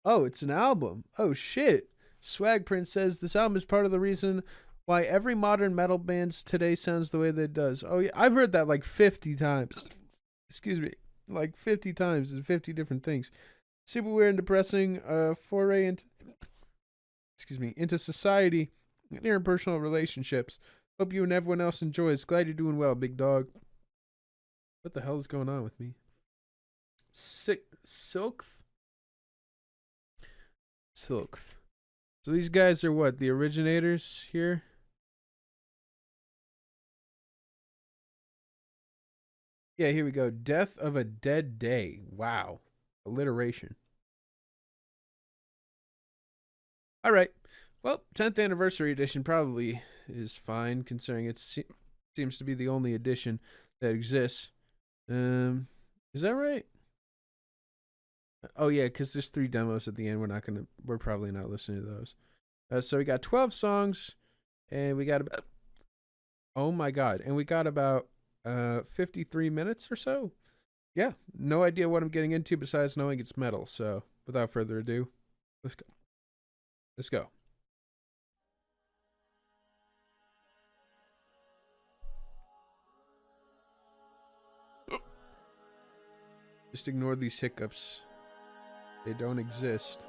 Oh, it's an album. Oh shit. Swag Prince says this album is part of the reason why every modern metal band today sounds the way that it does. Oh yeah, I've heard that like 50 times. Excuse me. Like 50 times and 50 different things. Super weird and depressing foray into society and interpersonal relationships. Hope you and everyone else enjoys. Glad you're doing well, big dog. What the hell is going on with me? SikTh? SikTh. So these guys are what? The originators here? Yeah, here we go. Death of a Dead Day. Wow. Alliteration. All right. Well, 10th anniversary edition probably is fine, considering it seems to be the only edition that exists. Is that right? Oh yeah, because there's 3 demos at the end. We're probably not listening to those. So we got 12 songs, and we got about, oh my god, and we got about 53 minutes or so. Yeah, no idea what I'm getting into besides knowing it's metal. So without further ado, let's go. Let's go. Just ignore these hiccups. They don't exist.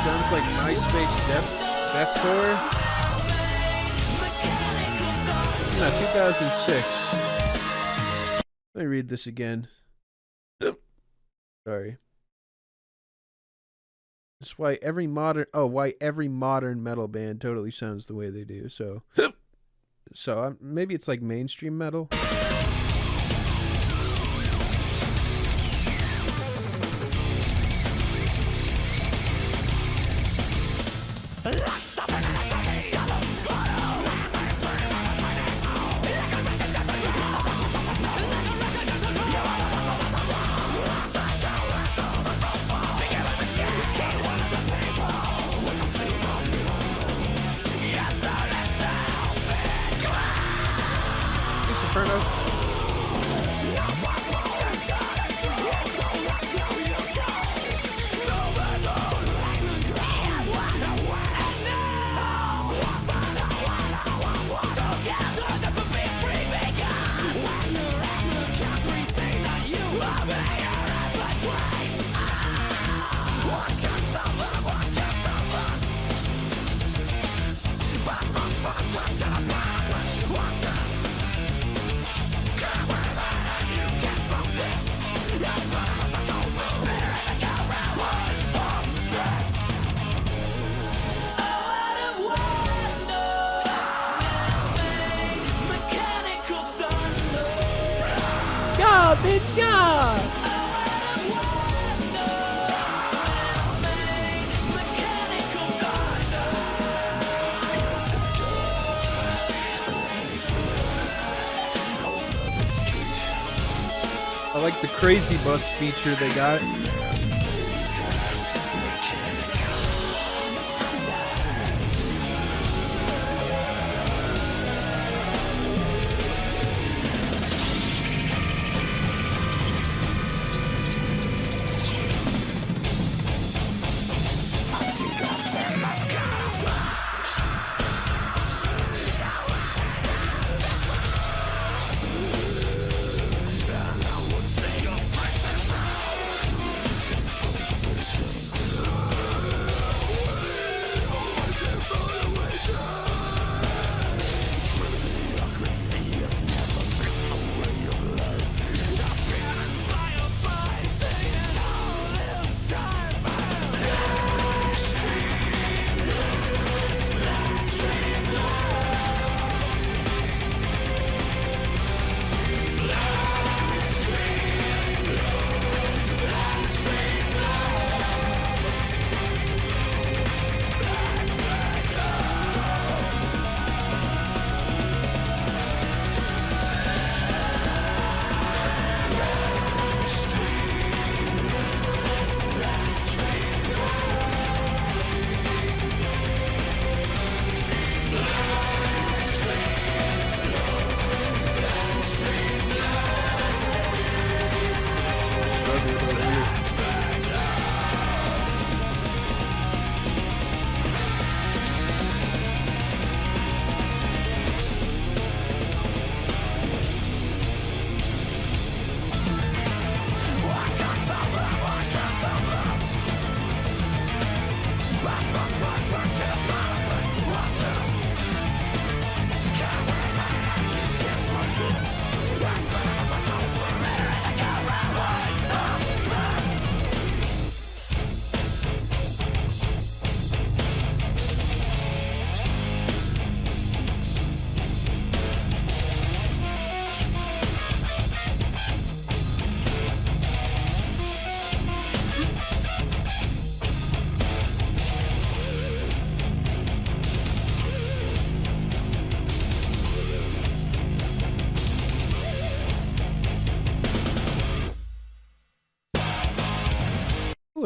Sounds like MySpace Death Store. No, 2006. Let me read this again. Sorry. This is why every modern metal band totally sounds the way they do. So maybe it's like mainstream metal. Bitch, yeah! I like the crazy bus feature they got.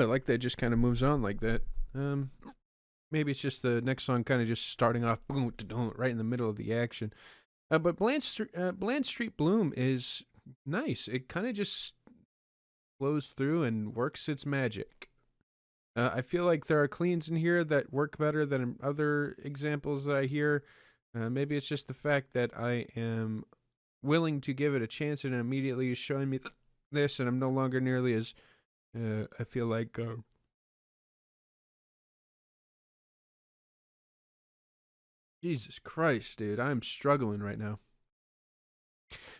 I like that it just kind of moves on like that. Maybe it's just the next song kind of just starting off boom, right in the middle of the action. But Bland Street Bloom is nice. It kind of just flows through and works its magic. I feel like there are cleans in here that work better than other examples that I hear. Maybe it's just the fact that I am willing to give it a chance and it immediately is showing me this, and I'm no longer nearly as, I feel like, Jesus Christ, dude, I'm struggling right now.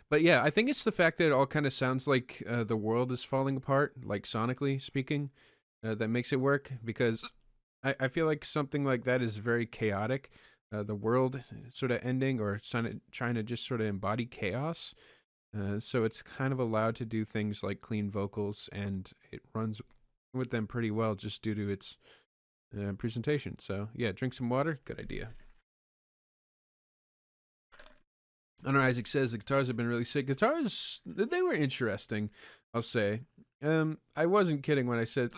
But yeah, I think it's the fact that it all kind of sounds like the world is falling apart, like sonically speaking, that makes it work, because I feel like something like that is very chaotic. The world sort of ending or trying to just sort of embody chaos. So it's kind of allowed to do things like clean vocals, and it runs with them pretty well just due to its presentation. So yeah, drink some water. Good idea. Honor Isaac says the guitars have been really sick. Guitars, they were interesting, I'll say. I wasn't kidding when I said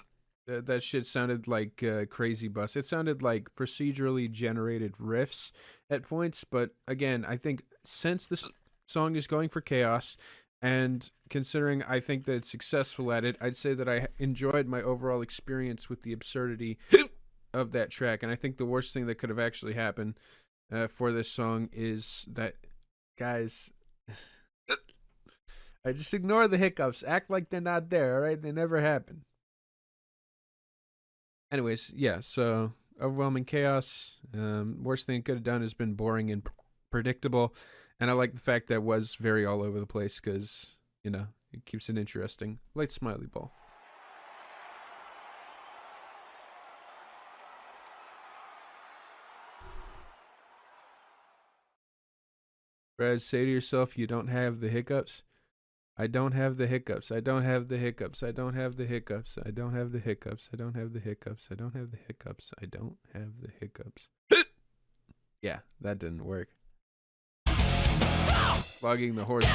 that shit sounded like Crazy Bus. It sounded like procedurally generated riffs at points, but again, I think since this song is going for chaos, and considering I think that it's successful at it, I'd say that I enjoyed my overall experience with the absurdity of that track, and I think the worst thing that could have actually happened for this song is that, guys, I just ignore the hiccups. Act like they're not there, all right? They never happen. Anyways, yeah, so overwhelming chaos. Worst thing it could have done has been boring and predictable. And I like the fact that it was very all over the place because, you know, it keeps it interesting. Light smiley ball. Brad, say to yourself, you don't have the hiccups. I don't have the hiccups. I don't have the hiccups. I don't have the hiccups. I don't have the hiccups. I don't have the hiccups. I don't have the hiccups. I don't have the hiccups. Yeah, that didn't work. Flogging the horse.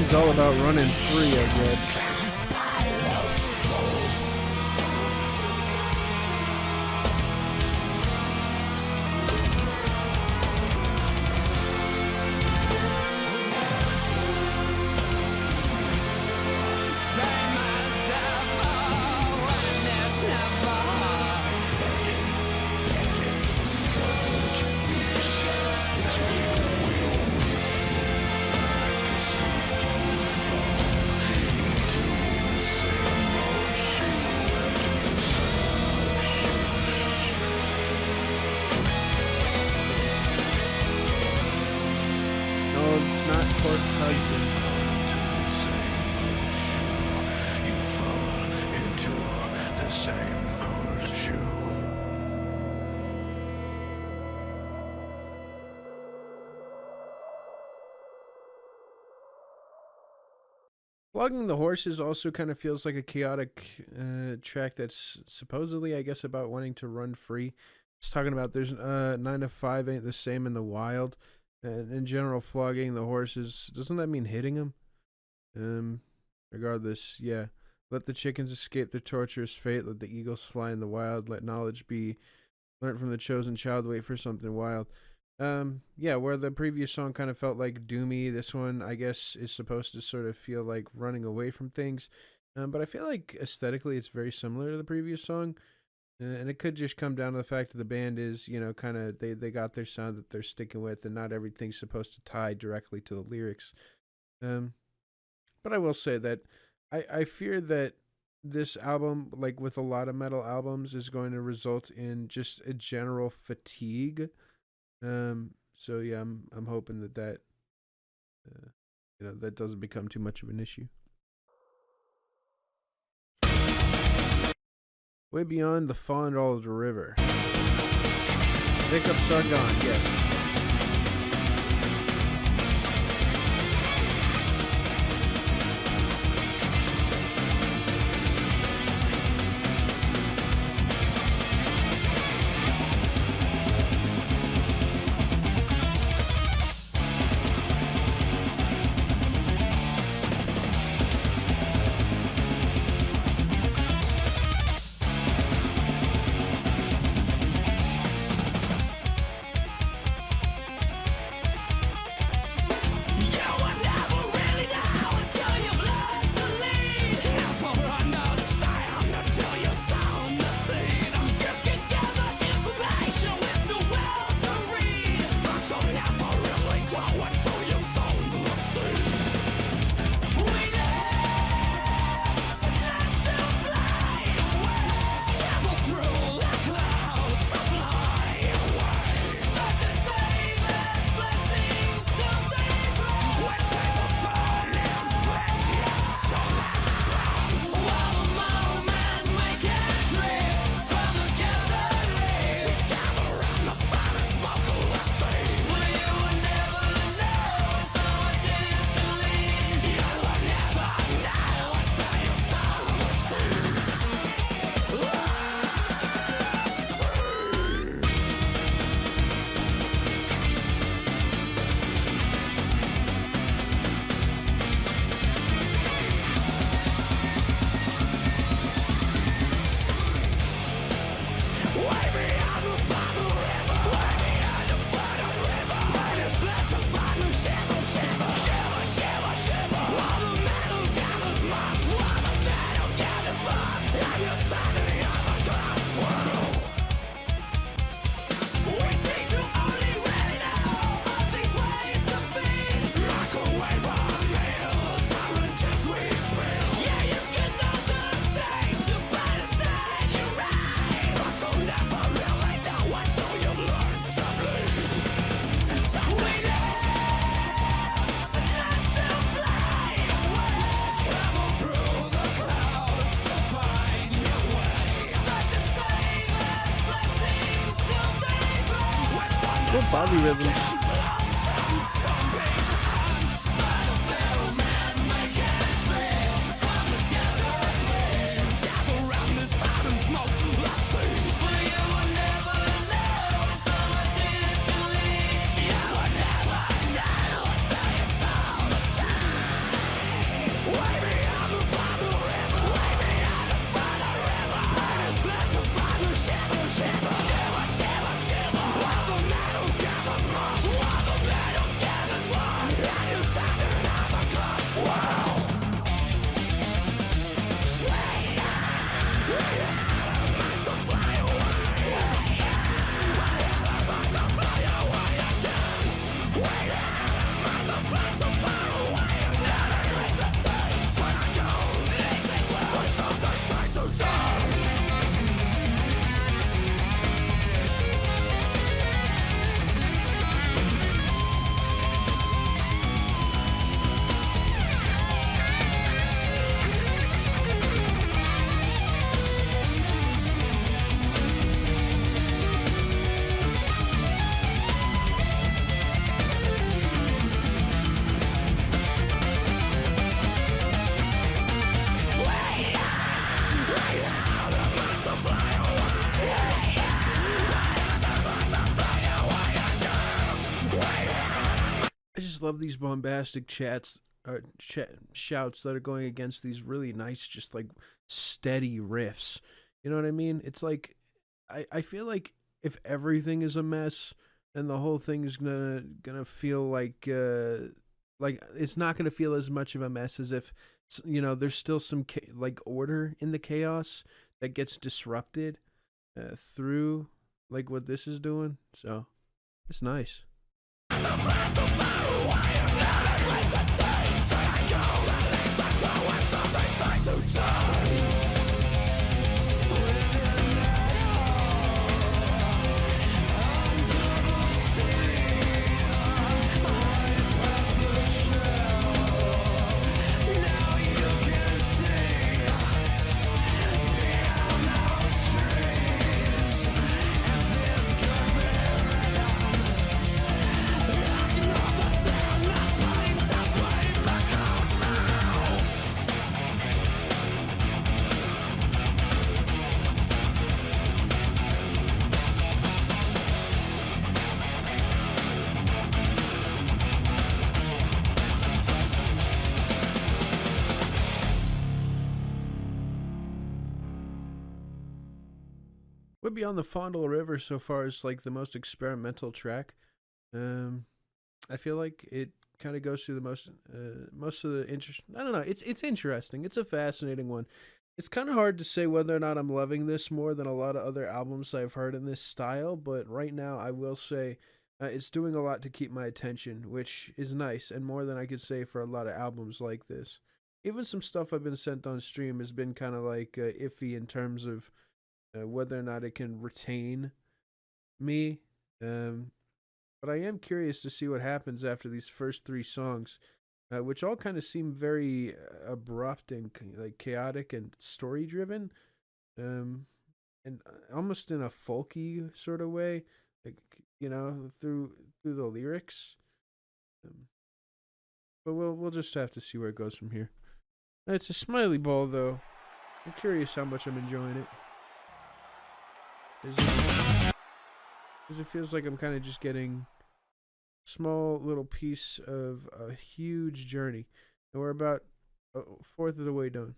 It's all about running free, I guess. not Cork's husband. You fall into the same old shoe. Flogging the Horses also kind of feels like a chaotic track that's supposedly, I guess, about wanting to run free. It's talking about there's 9 to 5 ain't the same in the wild. And in general, flogging the horses, doesn't that mean hitting them? Regardless, yeah. Let the chickens escape their torturous fate. Let the eagles fly in the wild. Let knowledge be learned from the chosen child. Wait for something wild. Yeah, where the previous song kind of felt like doomy, this one, I guess, is supposed to sort of feel like running away from things. But I feel like aesthetically it's very similar to the previous song. And it could just come down to the fact that the band is, kind of, they got their sound that they're sticking with, and not everything's supposed to tie directly to the lyrics. But I will say that I fear that this album, like with a lot of metal albums, is going to result in just a general fatigue. So yeah, I'm hoping that that doesn't become too much of an issue. Way beyond the fond old river. Pickups are gone, yes. Good body rhythms. just love these bombastic shouts that are going against these really nice, just like steady riffs. You know what I mean? It's like I feel like if everything is a mess, then the whole thing's gonna feel like it's not gonna feel as much of a mess as if there's still some like order in the chaos that gets disrupted through like what this is doing. So it's nice. Would be on the Fondle River so far as like the most experimental track. I feel like it kind of goes through the most of the interest. I don't know. It's interesting. It's a fascinating one. It's kind of hard to say whether or not I'm loving this more than a lot of other albums I've heard in this style. But right now, I will say it's doing a lot to keep my attention, which is nice and more than I could say for a lot of albums like this. Even some stuff I've been sent on stream has been kind of like iffy in terms of whether or not it can retain me. But I am curious to see what happens after these first three songs, which all kind of seem very abrupt and like chaotic and story driven, and almost in a folky sort of way, like through the lyrics. But we'll just have to see where it goes from here. It's a smiley ball though. I'm curious how much I'm enjoying it. Because it feels like I'm kind of just getting a small little piece of a huge journey. And we're about a fourth of the way done.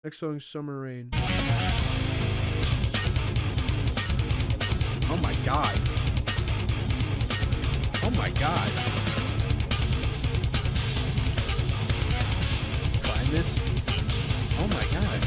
Next song is Summer Rain. Oh my god. Oh my god. Find this? Oh my god.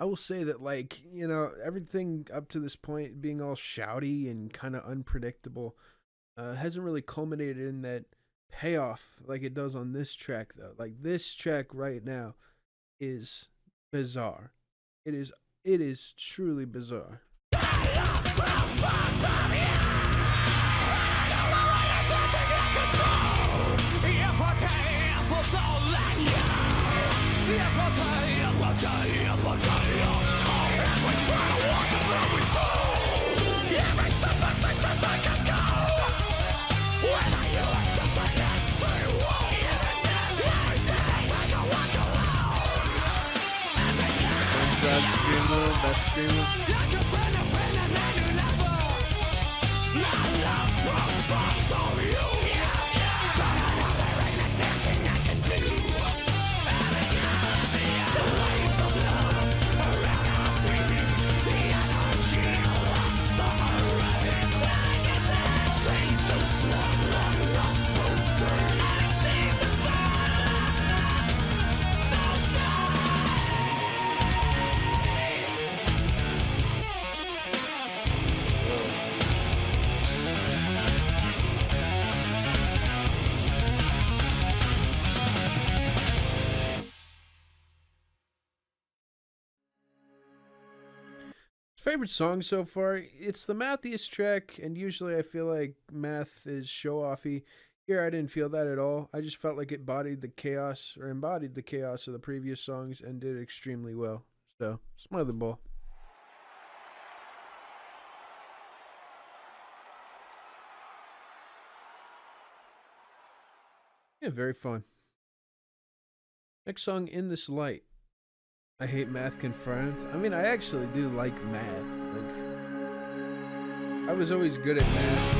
will say that, like, everything up to this point being all shouty and kind of unpredictable hasn't really culminated in that payoff like it does on this track, though. Like, this track right now is bizarre. It is truly bizarre. Best screamer. Favorite song so far? It's the mathiest track, and usually I feel like math is show offy. Here I didn't feel that at all. I just felt like it embodied the chaos of the previous songs and did extremely well. So, Smother Ball. Yeah, very fun. Next song, In This Light. I hate math confirmed. I mean, I actually do like math. Like, I was always good at math.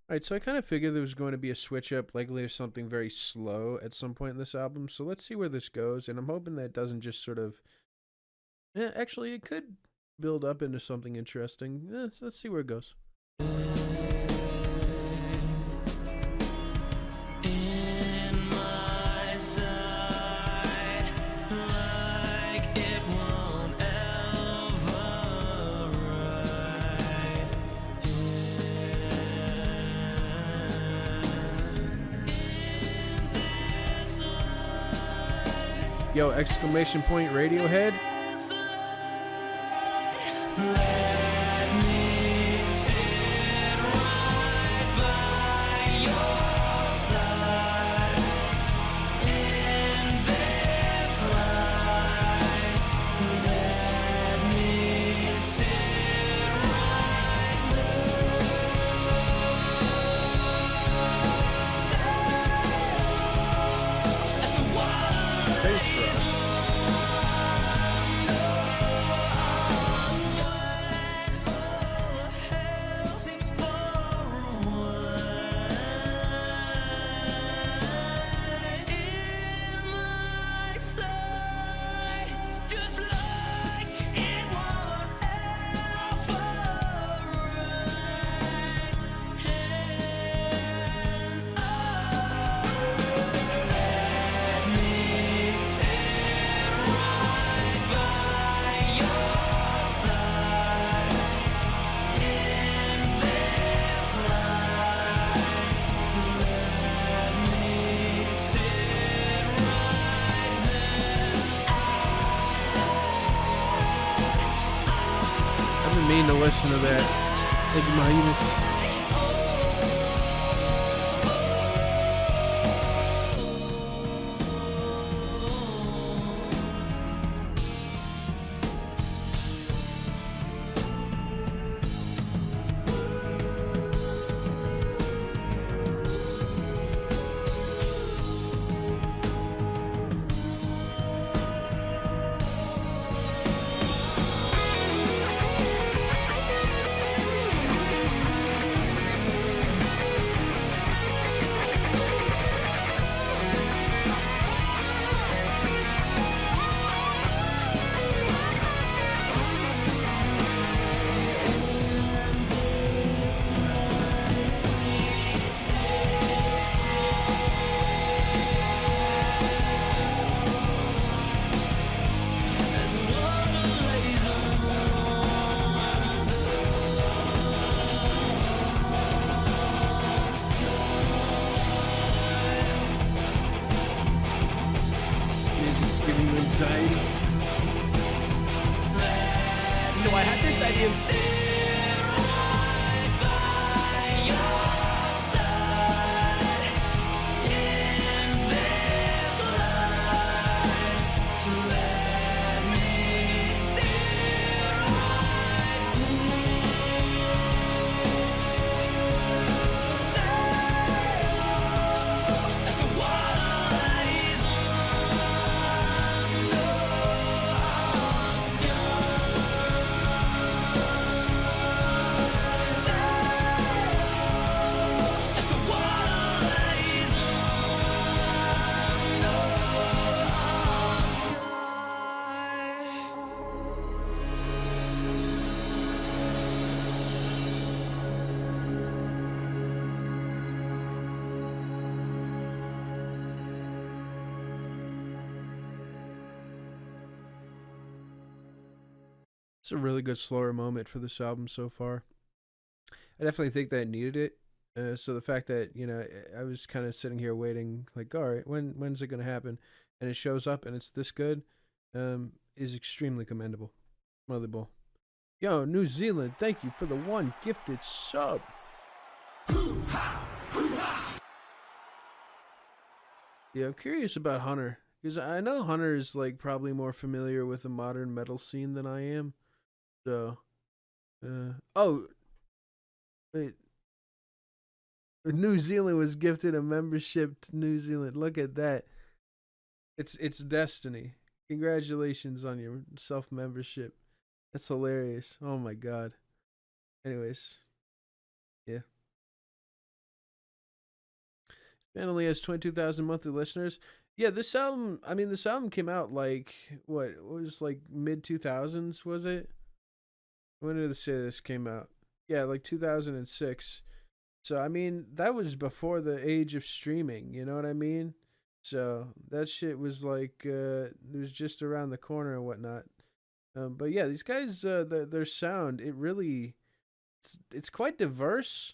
Alright, so I kind of figured there was going to be a switch up, likely or something very slow at some point in this album. So let's see where this goes, and I'm hoping that it doesn't just sort of... actually, it could build up into something interesting. Let's see where it goes. Yo, exclamation point Radiohead. Let me sit right by your side in this light. Let me sit right there. As the water Space Rock. Mean to listen to that. Thank you, Mahinas. anxiety. So I had this idea of It's a really good slower moment for this album so far. I definitely think that it needed it. So the fact that, you know, I was kind of sitting here waiting, like, all right, when's it gonna happen? And it shows up and it's this good, is extremely commendable. Mother Bull. Yo, New Zealand, thank you for the one gifted sub. Yeah, I'm curious about Hunter, because I know Hunter is like probably more familiar with the modern metal scene than I am. So, oh, wait. New Zealand was gifted a membership to New Zealand. Look at that. It's destiny. Congratulations on your self membership. That's hilarious. Oh my god. Anyways, yeah. Band only has 22,000 monthly listeners. Yeah, this album. I mean, this album came out like what? It was like mid 2000s, was it? When did this came out? Yeah, like 2006. So I mean, that was before the age of streaming. You know what I mean? So that shit was like it was just around the corner and whatnot. But yeah, these guys, their sound, it's quite diverse.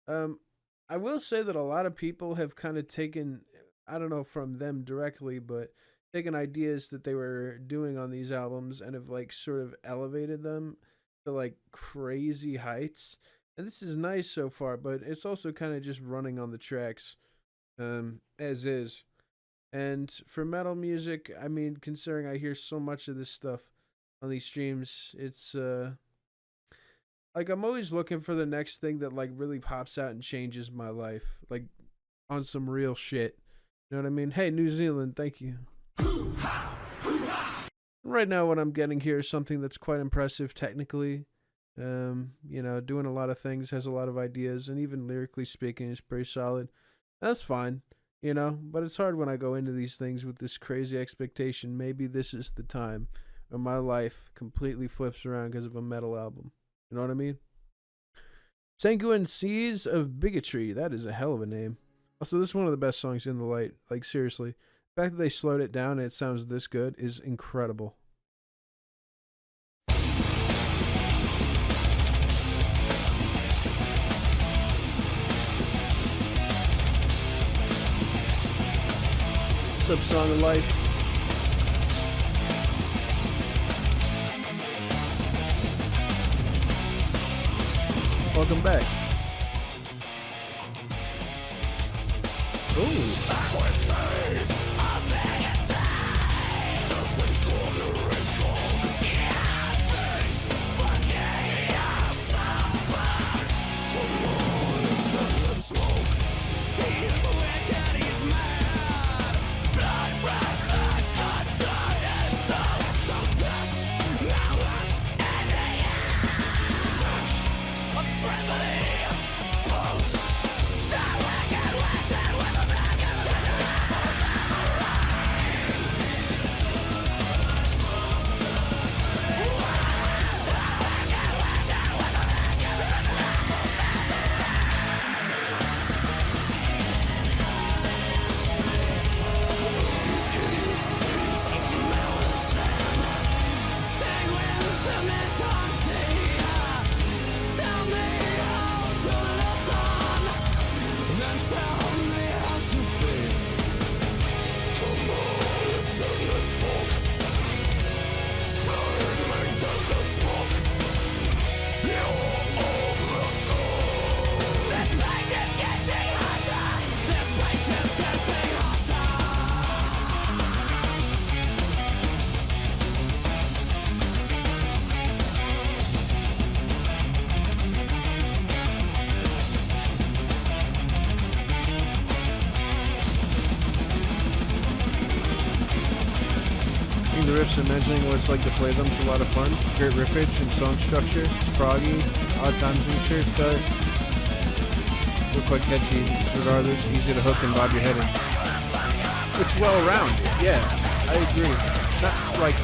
I will say that a lot of people have kind of taken, I don't know from them directly, but taken ideas that they were doing on these albums and have like sort of elevated them to like crazy heights. And this is nice so far, but it's also kind of just running on the tracks, as is. And for metal music, I mean, considering I hear so much of this stuff on these streams, it's like I'm always looking for the next thing that like really pops out and changes my life, like on some real shit. You know what I mean? Hey, New Zealand, thank you. Right now, what I'm getting here is something that's quite impressive technically. You know, doing a lot of things, has a lot of ideas, and even lyrically speaking is pretty solid. That's fine. You know, but it's hard when I go into these things with this crazy expectation. Maybe this is the time where my life completely flips around because of a metal album. You know what I mean? Sanguine Seas of Bigotry. That is a hell of a name. Also, this is one of the best songs in the light. Like, seriously. The fact that they slowed it down and it sounds this good is incredible. What's up, Song of Life? Welcome back. the riffs, imagining what it's like to play them is a lot of fun. Great riffage and song structure. It's proggy, odd time signature start. Still quite catchy, regardless. Easy to hook and bob your head in. It's well-rounded, yeah, I agree. Not like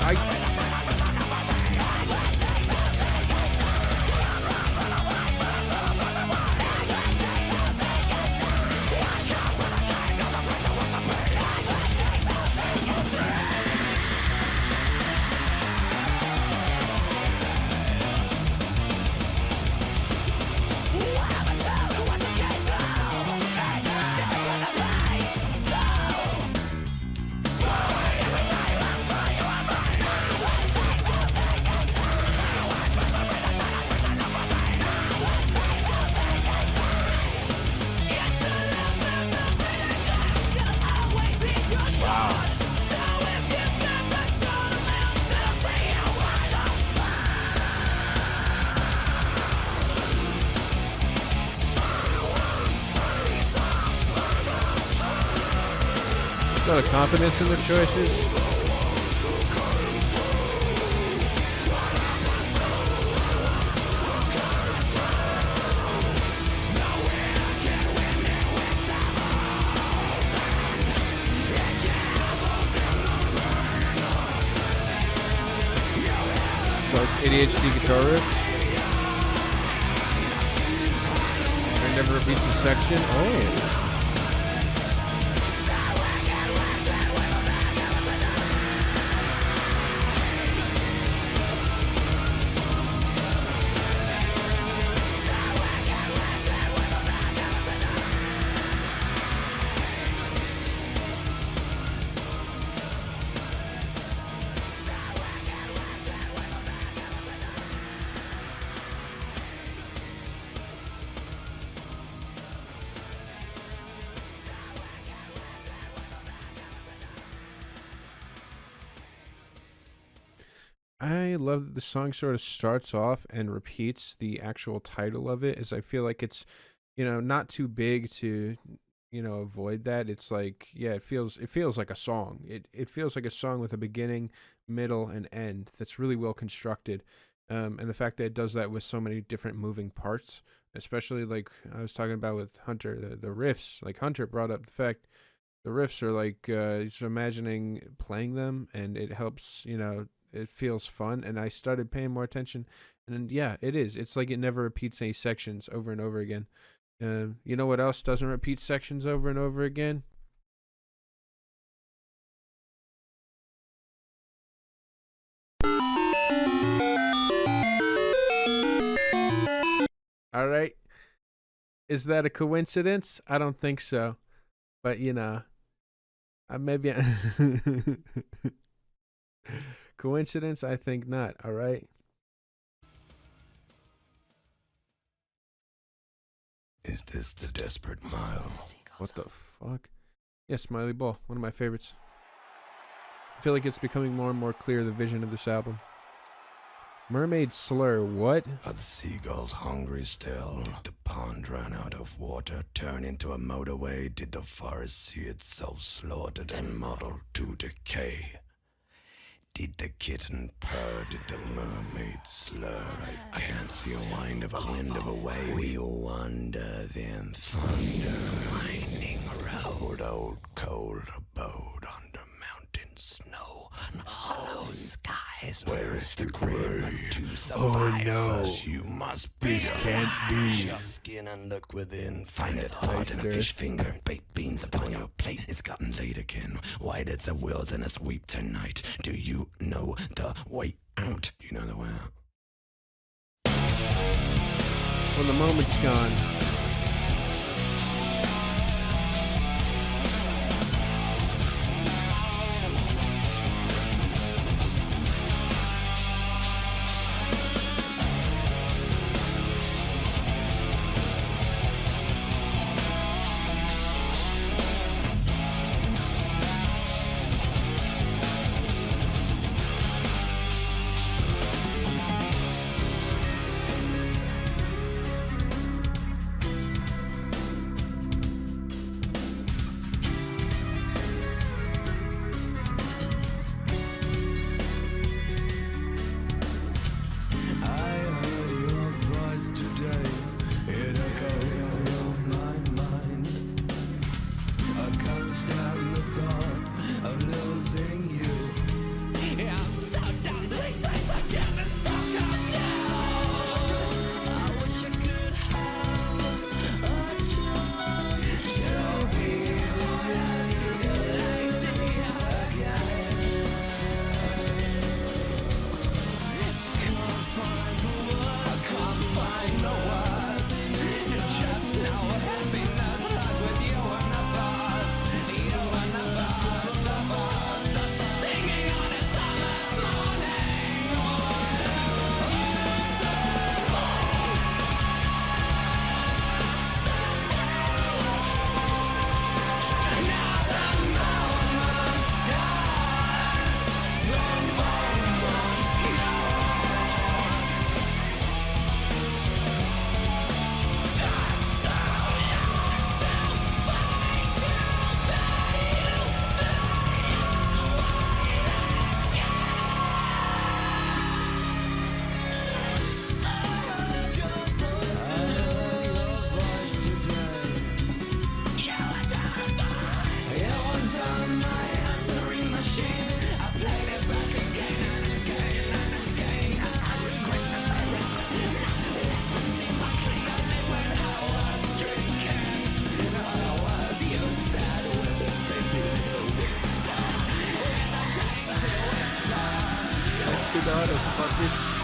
a lot of confidence in their choices. So it's ADHD guitar riffs. It never repeats a section. Oh yeah. I love that the song sort of starts off and repeats the actual title of it, as I feel like it's, not too big to, avoid that. It's like, yeah, it feels like a song. It feels like a song with a beginning, middle, and end that's really well constructed. And the fact that it does that with so many different moving parts, especially like I was talking about with Hunter, the riffs, like Hunter brought up the fact the riffs are like, he's imagining playing them, and it helps, it feels fun, and I started paying more attention, and yeah, it is. It's like it never repeats any sections over and over again. You know what else doesn't repeat sections over and over again? All right. Is that a coincidence? I don't think so. But, maybe... Coincidence? I think not. All right. Is this the desperate mile? What the fuck? Yeah, Smiley Ball. One of my favorites. I feel like it's becoming more and more clear the vision of this album. Mermaid Slur, what? Are the seagulls hungry still? Did the pond run out of water, turn into a motorway? Did the forest see itself slaughtered and muddled to decay? Did the kitten purr? Did the mermaid slur? I can't see a wind of a wind of a way. We wander, then thunder, winding road, old cold abode under mountain snow, hollow skies. Where is the grim to survive? no. First you must be This can't be. your skin and look within. Find it hard in a fish finger. Baked beans upon your plate. It's gotten late again. Why did the wilderness weep tonight? Do you know the way out? Do you know the way out? When the moment's gone. stupid auto fucker.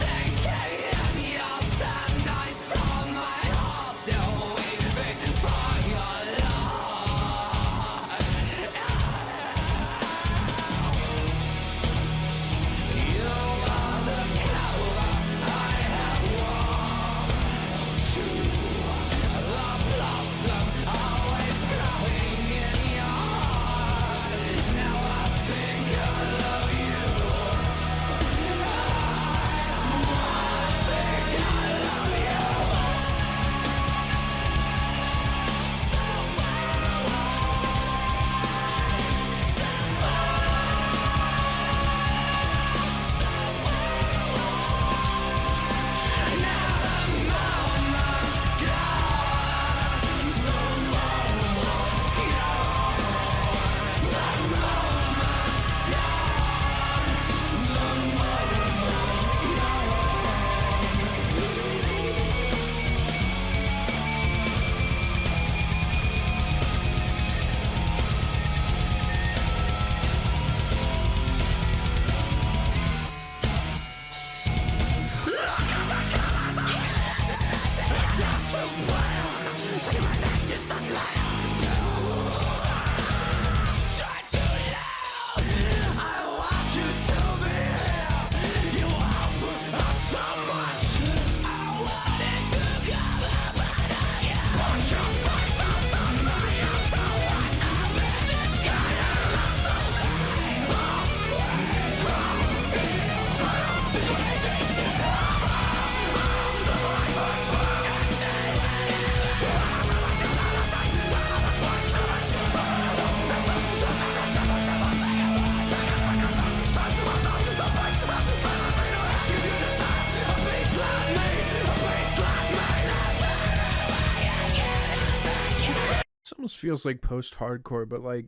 This almost feels like post-hardcore, but like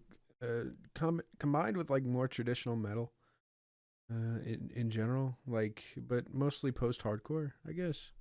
combined with like more traditional metal in general, like, but mostly post-hardcore, I guess.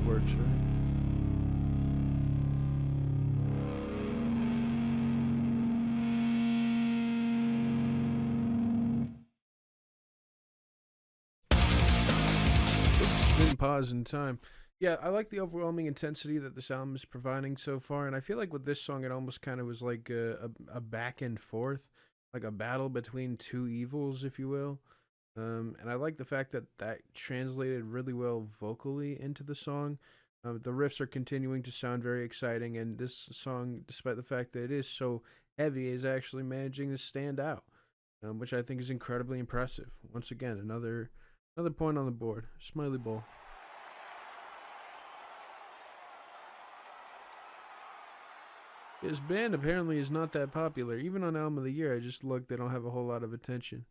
Works, right? Spin pause in time. Yeah, I like the overwhelming intensity that this album is providing so far, and I feel like with this song, it almost kind of was like a back and forth, like a battle between two evils, if you will. And I like the fact that that translated really well vocally into the song. The riffs are continuing to sound very exciting, and this song, despite the fact that it is so heavy, is actually managing to stand out, which I think is incredibly impressive. Once again, another point on the board. Smiley Bowl. His band apparently is not that popular. Even on Album of the Year, I just looked, they don't have a whole lot of attention.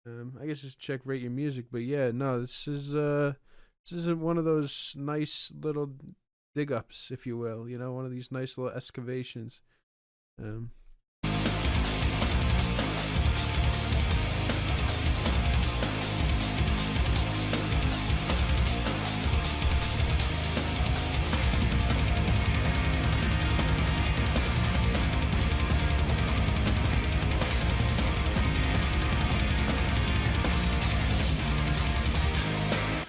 I guess just check Rate Your Music, but yeah, no, this isn't one of those nice little dig ups, if you will, you know, one of these nice little excavations.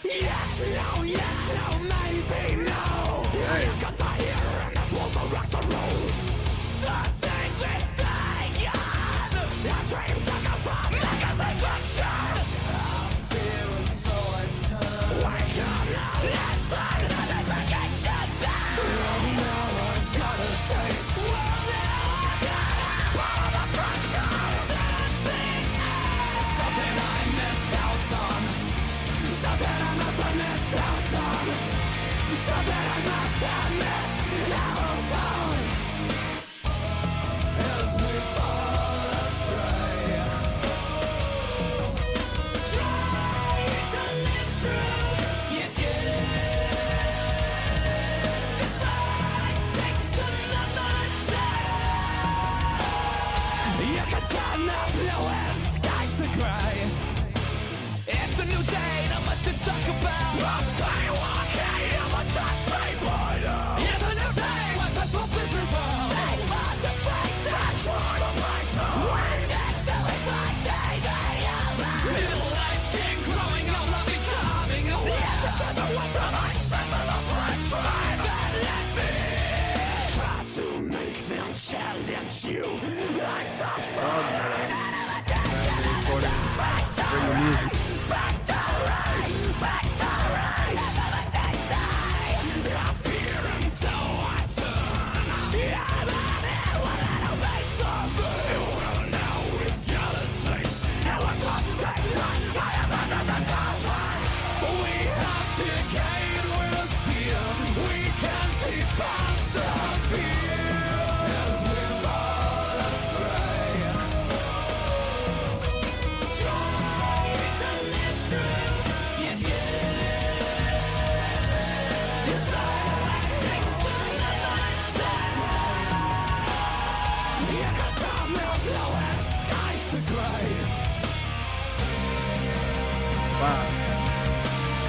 Yes, Oh yes, no, maybe no. Right. You got to hear and that's what the rest of rules. Something's mistaken. Your dreams are come from magazine fiction. I'm feeling so untuned. Wake up now, listen, everything should be. Now I got a taste. Now I got a part of the friction. Something else. Something I missed out on. Something I must have missed out on. Something I must have missed out on. As we fall astray, try to live through. You get this fight takes another day. You can turn the bluest skies to gray. It's a new day, not much to talk about. I'm playing walking, I'm a touchy border. It's a new day, what that's what we prefer. They must have faked that try to break the waves. It's still exciting, they are little light skin growing up, not becoming aware. The winter nights and the French time. Then let me try to make them challenge you. Lights are fire. Bring the music. Wow.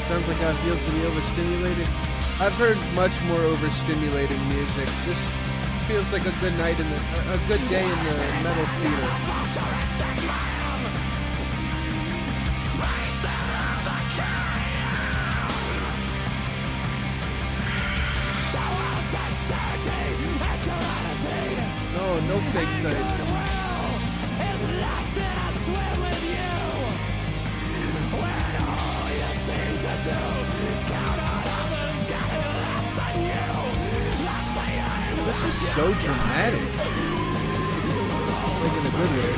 Sounds like how it feels to be overstimulated. I've heard much more overstimulating music. This feels like a good night in a good day in the metal theater. No, no fake type. This is so dramatic. Like in a good way.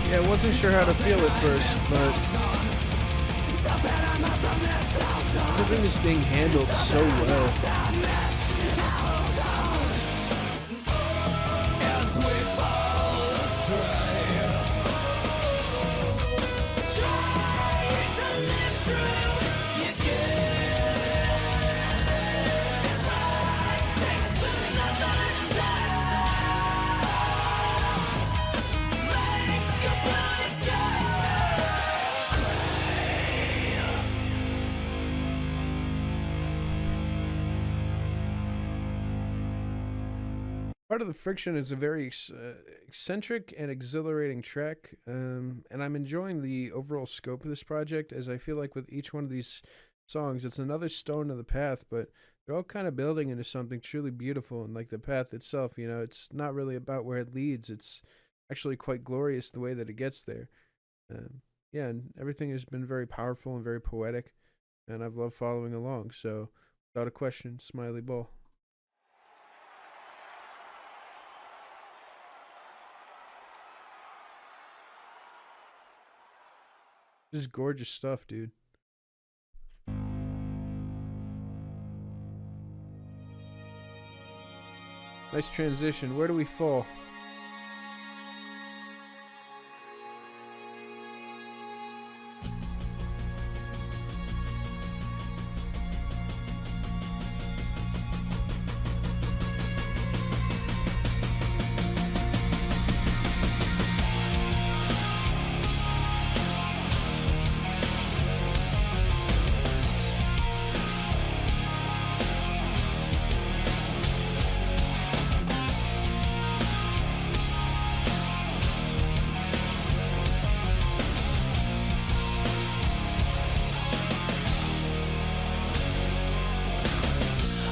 Yeah, I wasn't sure how to feel at first, but everything is being handled so well. Part of the Friction is a very eccentric and exhilarating track, and I'm enjoying the overall scope of this project, as I feel like with each one of these songs, it's another stone in the path, but they're all kind of building into something truly beautiful. And like the path itself, you know, it's not really about where it leads. It's actually quite glorious the way that it gets there. Yeah, and everything has been very powerful and very poetic, and I've loved following along. So, without a question, Smiley Bull. This is gorgeous stuff, dude. Nice transition. Where do we fall?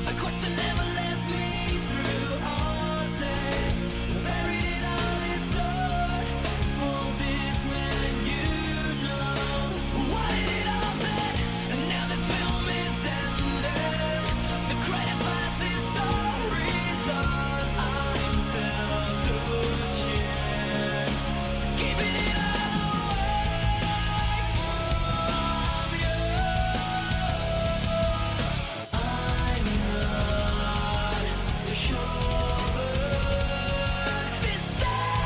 A question never left me through all days. Buried it all inside. For this man, you know, wanted it all back, and now this film is ended. The greatest past is stories done. I'm still searching, keeping it all away from you. I'm not so sure that this silence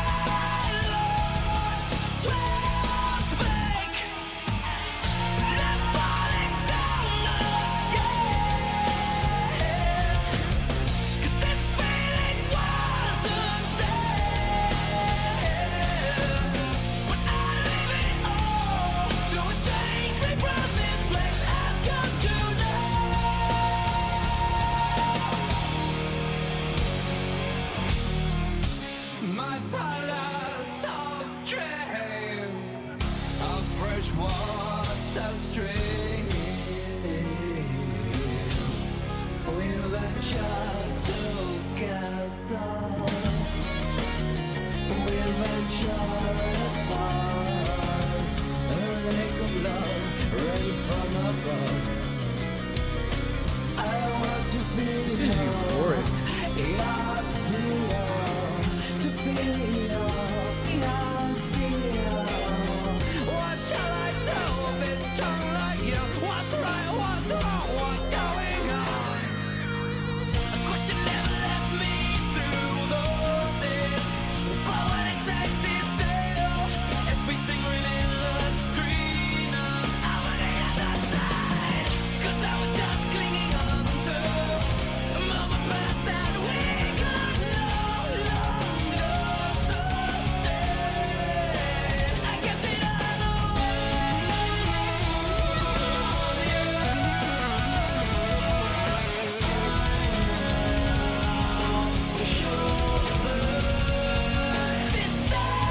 will speak. They're falling down again. 'Cause this feeling wasn't there. But I leave it all to exchange me from this place I've come to know. My palace of dream, a fresh water stream, we'll venture together, we'll venture apart, a lake of love rain from above. I want to feel This is euphoric. What shall I do? Be strong like you. What's right? What's wrong? What's going on? A question never left me through those days. But when it takes this still, everything really looks greener. I'm on the other side, 'cause I was just clinging on to a moment past that we could no longer sustain. I kept it all so sure that this silence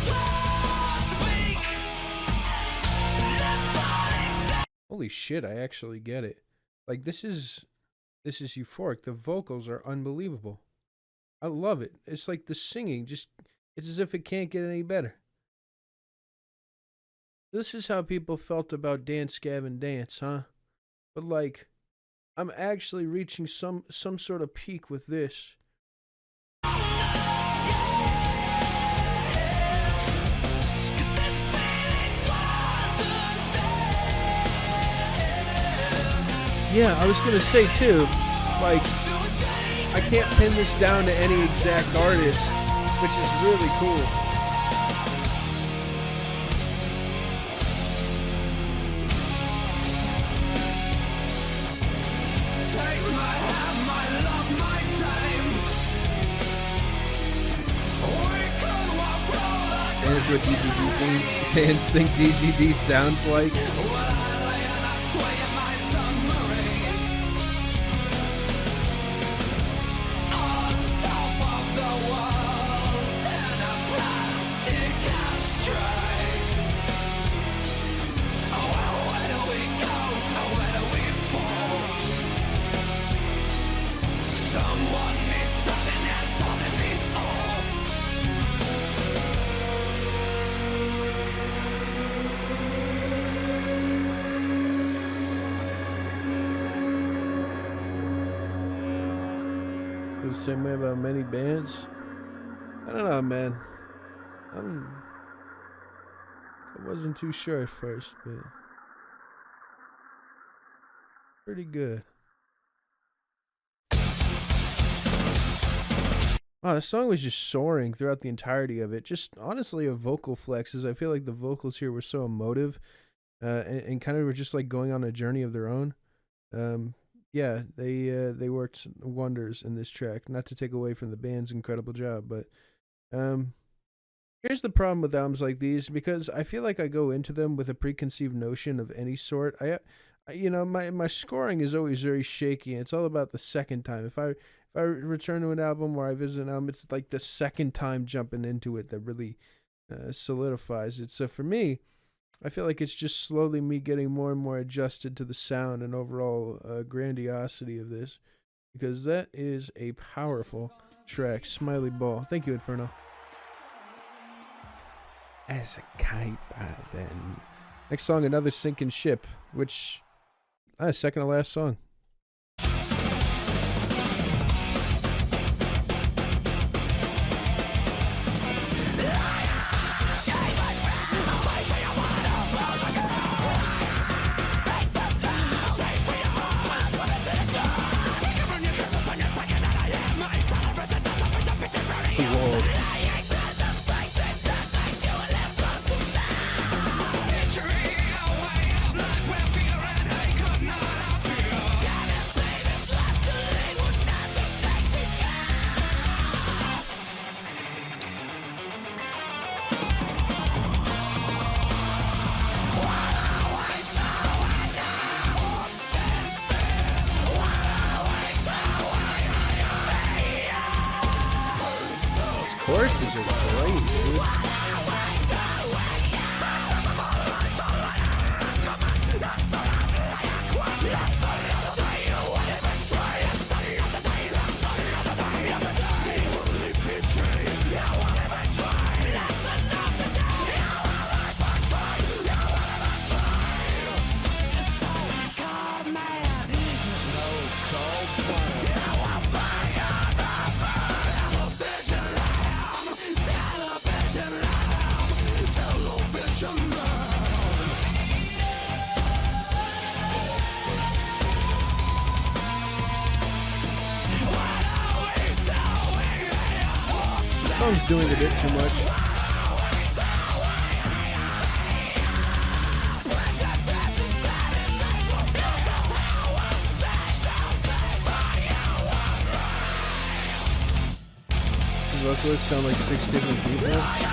was weak. Left falling down. Holy shit, I actually get it. Like this is euphoric. The vocals are unbelievable. I love it. It's like the singing just it's as if it can't get any better. This is how people felt about Dance Gavin Dance, huh? But like I'm actually reaching some sort of peak with this. Yeah, I was gonna say too, like I can't pin this down to any exact artist, which is really cool. Take my hand, my love, my time. We could walk through the And it's what fans think DGD sounds like. When I lay and I sway in my submarine, on top of the world in a plastic ashtray. Oh, well, where do we go? Where do we fall? feel the same way about many bands. I don't know, man. I wasn't too sure at first, but pretty good. Wow, the song was just soaring throughout the entirety of it. Just honestly, a vocal flexes. I feel like the vocals here were so emotive, and kind of were just like going on a journey of their own. Yeah, they worked wonders in this track. Not to take away from the band's incredible job, but here's the problem with albums like these, because I feel like I go into them with a preconceived notion of any sort. My scoring is always very shaky, and it's all about the second time. If I return to an album or I visit an album, it's like the second time jumping into it that really solidifies it. So for me, I feel like it's just slowly me getting more and more adjusted to the sound and overall grandiosity of this, because that is a powerful track. Smiley Ball. Thank you, Inferno. As a kite by then. Next song, Another Sinking Ship, which second to last song. Choruses are great, dude. Song's doing a bit too much. The vocalists sound like 6 different people. Yeah.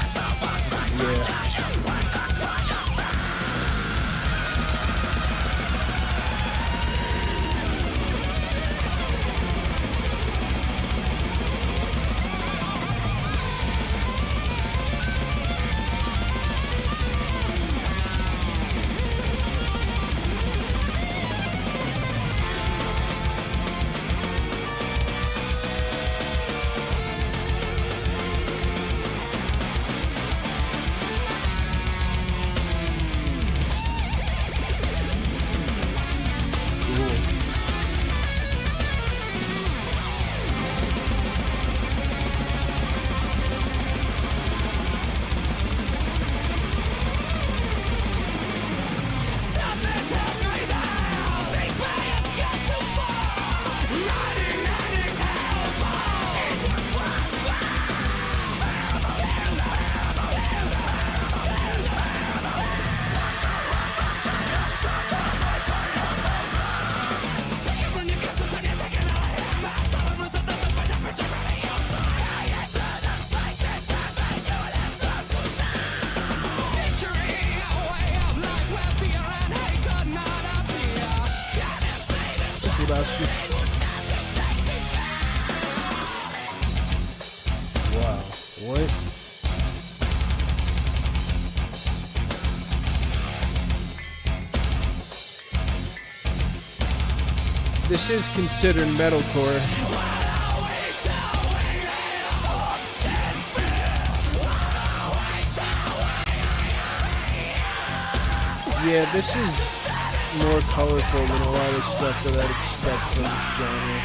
Wow, what? This is considered metalcore. Yeah, this is more colorful than a lot of stuff that I'd expect from this genre.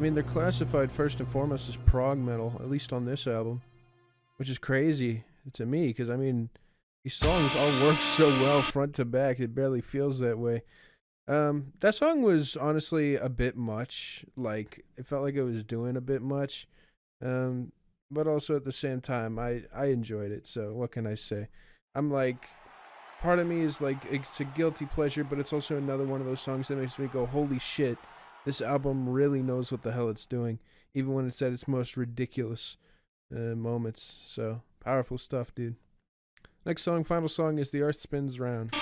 mean, they're classified first and foremost as prog metal, at least on this album, which is crazy to me because, I mean, these songs all work so well front to back, it barely feels that way. That song was honestly a bit much. Like, it felt like it was doing a bit much. But also at the same time, I enjoyed it. So what can I say? I'm like, part of me is like, it's a guilty pleasure, but it's also another one of those songs that makes me go, holy shit, this album really knows what the hell it's doing, even when it's at its most ridiculous moments. So powerful stuff, dude. Next song, final song, is The Earth Spins Round.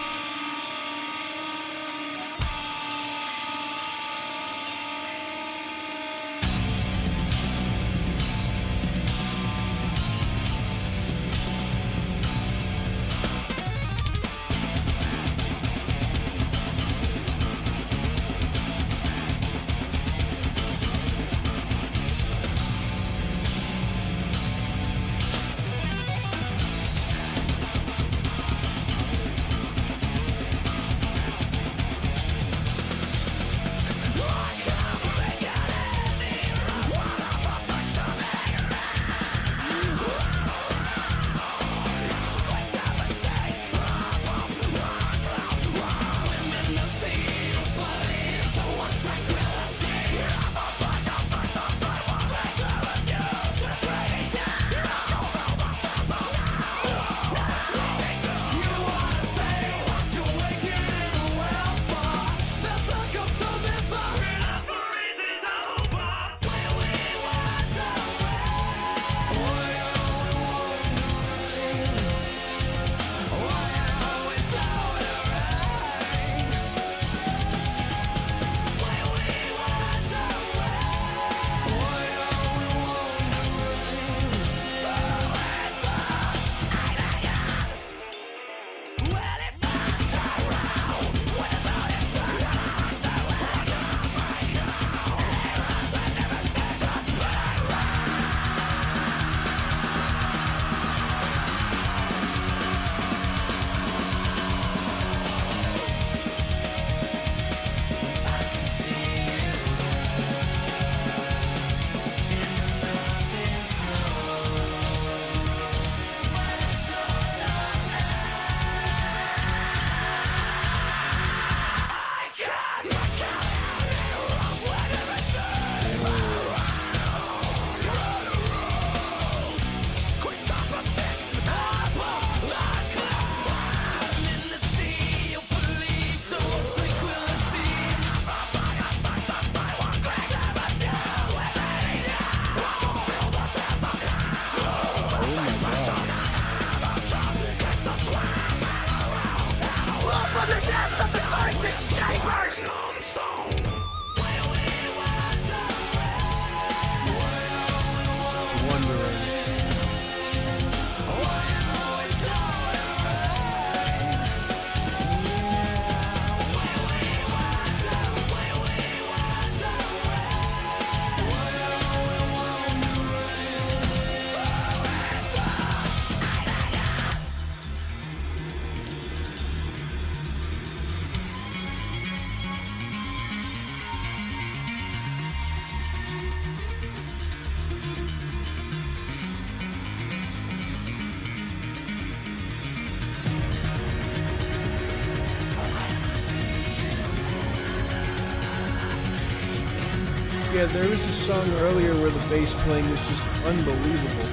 Yeah, there was a song earlier where the bass playing was just unbelievable.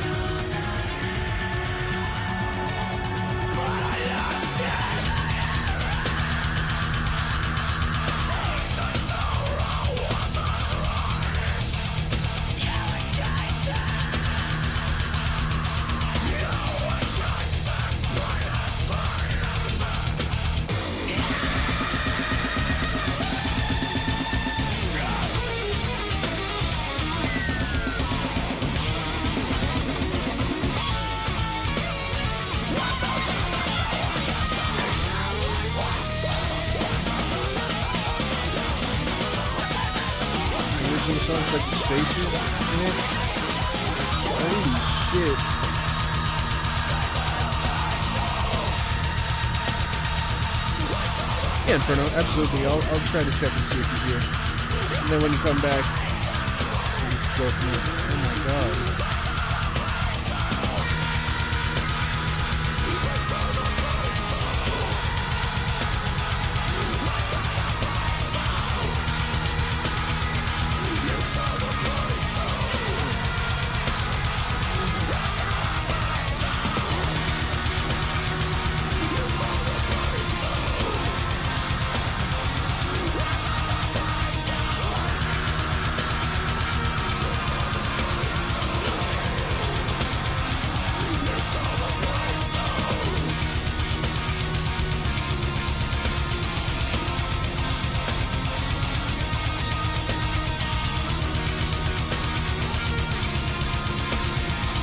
Sounds like the spaces in it. Holy shit. Yeah, Inferno, absolutely. I'll try to check and see if you're here. And then when you come back, go from it. Oh my god.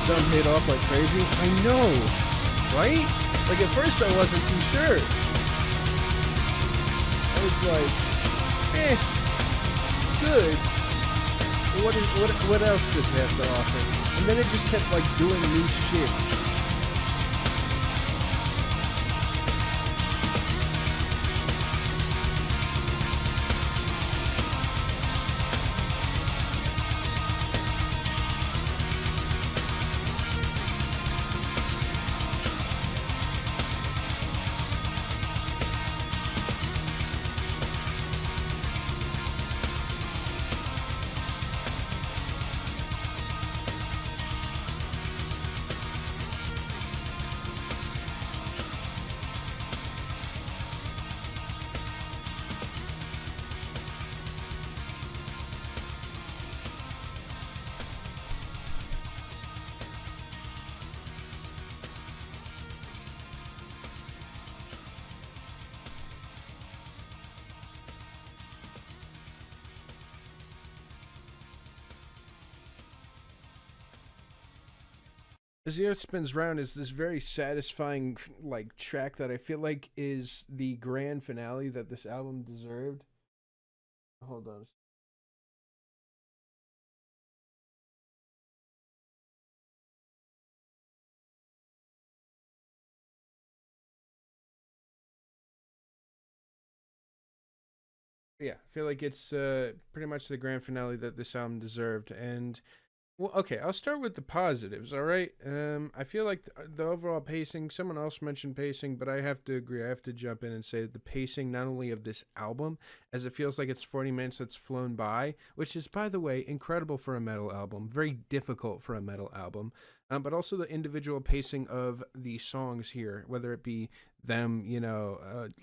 Some hit off like crazy. I know, right? Like at first I wasn't too sure. I was like, good. But what else does it have to offer? And then it just kept like doing new shit. As the Earth Spins Round is this very satisfying like track that I feel like is the grand finale that this album deserved. Hold on. Yeah, I feel like it's pretty much the grand finale that this album deserved. And well, okay, I'll start with the positives, all right? I feel like the overall pacing, someone else mentioned pacing, but I have to agree. I have to jump in and say that the pacing, not only of this album, as it feels like it's 40 minutes that's flown by, which is, by the way, incredible for a metal album, very difficult for a metal album, but also the individual pacing of the songs here, whether it be them,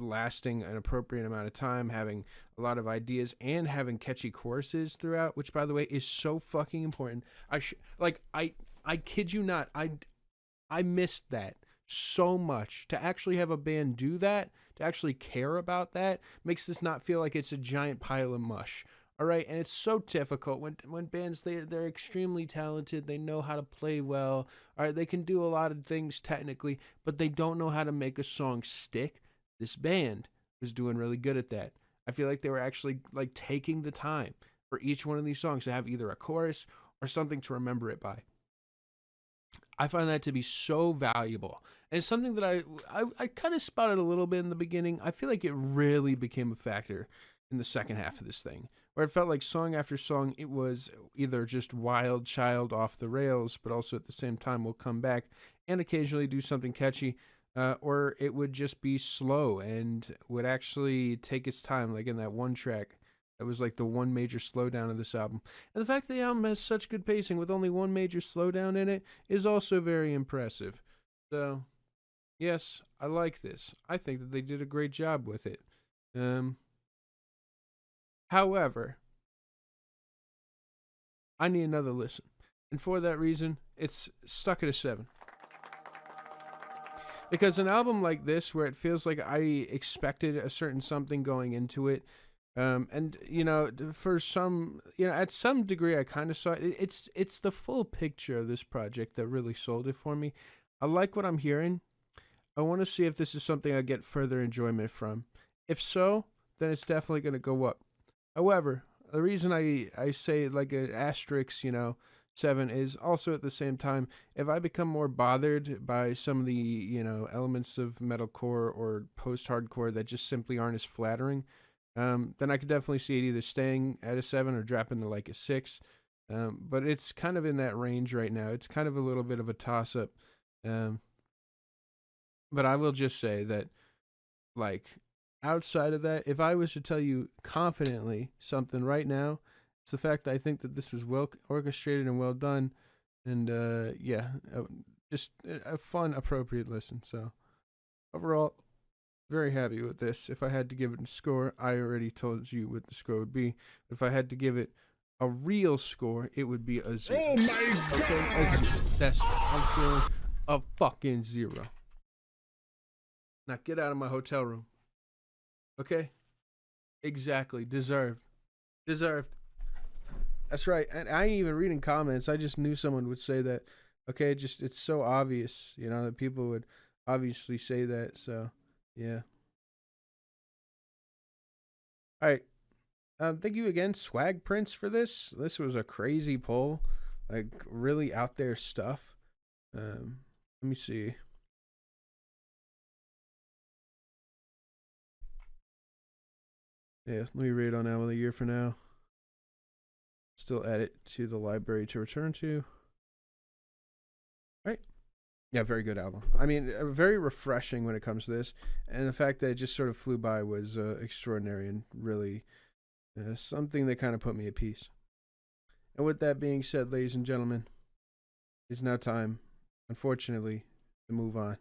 lasting an appropriate amount of time, having a lot of ideas, and having catchy choruses throughout, which, by the way, is so fucking important. I kid you not, I missed that so much. To actually have a band do that, to actually care about that, makes this not feel like it's a giant pile of mush. All right, and it's so difficult when bands they're extremely talented, they know how to play well. All right, they can do a lot of things technically, but they don't know how to make a song stick. This band was doing really good at that. I feel like they were actually like taking the time for each one of these songs to have either a chorus or something to remember it by. I find that to be so valuable. And it's something that I kind of spotted a little bit in the beginning. I feel like it really became a factor in the second half of this thing, where it felt like song after song, it was either just wild child off the rails, but also at the same time will come back and occasionally do something catchy, or it would just be slow and would actually take its time, like in that one track. That was like the one major slowdown of this album. And the fact that the album has such good pacing with only one major slowdown in it is also very impressive. So, yes, I like this. I think that they did a great job with it. However, I need another listen. And for that reason, it's stuck at a 7. Because an album like this, where it feels like I expected a certain something going into it, and for some, at some degree, I kind of saw it. It's the full picture of this project that really sold it for me. I like what I'm hearing. I want to see if this is something I get further enjoyment from. If so, then it's definitely going to go up. However, the reason I say like an asterisk, 7 is also at the same time, if I become more bothered by some of the, elements of metalcore or post-hardcore that just simply aren't as flattering, then I could definitely see it either staying at a 7 or dropping to like a 6. But it's kind of in that range right now. It's kind of a little bit of a toss up. Um, but I will just say that, like, outside of that, if I was to tell you confidently something right now, it's the fact that I think that this is well orchestrated and well done, and just a fun, appropriate listen. So overall, very happy with this. If I had to give it a score, I already told you what the score would be. If I had to give it a real score, it would be a 0. Oh my Okay, a 0. That's I'm feeling a fucking 0. Now get out of my hotel room. Okay? Exactly. Deserved. Deserved. That's right. And I ain't even reading comments. I just knew someone would say that. Okay, just it's so obvious, that people would obviously say that. So, yeah. All right. Thank you again, Swag Prince, for this. This was a crazy poll, like really out there stuff. Let me see. Yeah, let me read on Album of the Year for now. Still add it to the library to return to. All right. Yeah, very good album. I mean, very refreshing when it comes to this, and the fact that it just sort of flew by was extraordinary and really something that kind of put me at peace. And with that being said, ladies and gentlemen, it's now time, unfortunately, to move on.